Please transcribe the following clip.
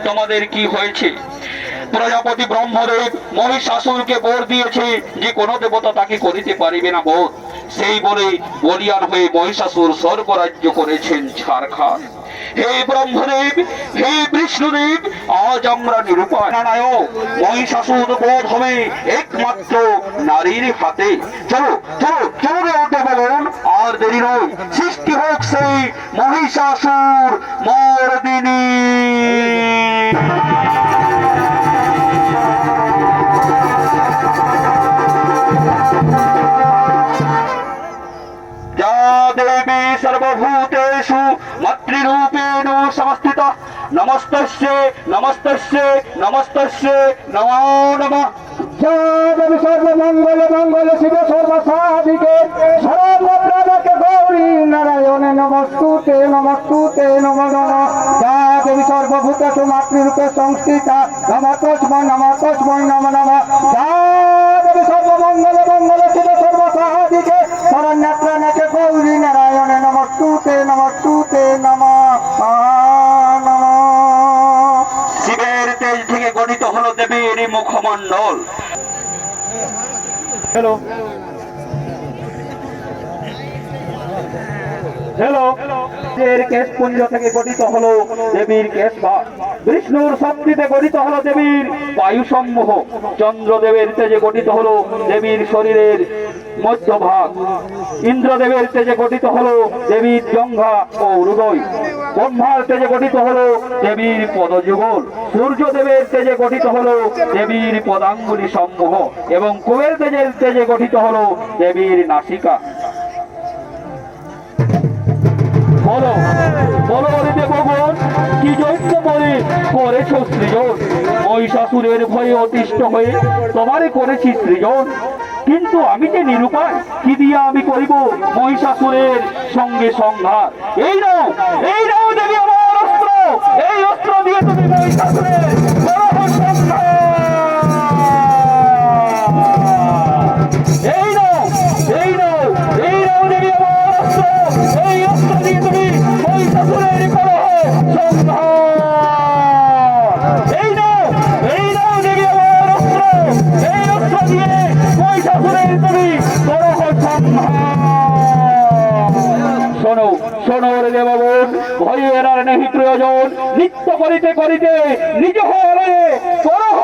তোমাদের কি হয়েছে? প্রজাপতি ব্রহ্মদেব মহিষাসুরকে বর দিয়েছে যে কোন দেবতা তাকে করিতে পারিবে না বধ। সেই বলে বলিয়ান হয়ে মহিষাসুর স্বর্গ রাজ্য করেছেন ছারখার। হে ব্রহ্মদেব, হে বিষ্ণুদেব, আজ আমরা নিরূপায় নারায়ণ মহিষাসুর বধ হবে একমাত্র নারীর হাতে। চলো চলো চলো ওঠে বলুন, আর দেরি নয়, সৃষ্টি হোক সেই মহিষাসুর মর্দিনী। देवी सर्वभूतेषु मातृरूपेण संस्थिता नमस्तस्यै नमस्तस्यै नमस्तस्यै नमो नमः। देवी सर्वमंगल मंगल शिव सर्वसाधिके सर्वप्रदके गौरी नारायणे नमस्तुते नमस्तुते नमो नमः। देवी सर्वभूतेषु मातृरूपे संस्थिता नमः तस्मै नमो नमः। देवी सर्वमंगल मंगल शिव सर्वसाधिके शरण्यत्रणके गौरी नारायणे नमस्तुते नमस्तुते नमः नमः। শিবের তেজ থেকে গঠিত হলো দেবীর মুখমণ্ডল। हेलो हेलो केश पुंज থেকে গঠিত হলো দেবীর কেশভাগ। বিষ্ণুর শক্তিতে গঠিত হলো দেবীর বায়ুসমূহ। চন্দ্রদেবের তেজে গঠিত হলো দেবীর শরীরের মধ্যভাগ। ইন্দ্রদেবের তেজে গঠিত হলো দেবীর জঙ্ঘা ও হৃদয়। ব্রহ্মার তেজে গঠিত হলো দেবীর পদযুগল। সূর্যদেবের তেজে গঠিত হলো দেবীর পদাঙ্গুলি সমূহ এবং কুবের তেজে গঠিত হলো দেবীর নাসিকা। বলো বলো দেবগণ, কি যজ্ঞ বলে করেছ সৃজন? মহিষাসুরের ভয়ে অতিষ্ঠ হয়ে তোমারে করেছি সৃজন। কিন্তু আমি যে নিরুপায়, কি দিয়া আমি করিব মহিষাসুরের সঙ্গে সংঘাত? এই নাও দেবী আমার অস্ত্র, এই অস্ত্র দিয়ে তুমি মহিষাসুরের ভয়ে এরার নেই প্রয়োজন। নৃত্য করিতে করিতে নিজ হয়ে করহ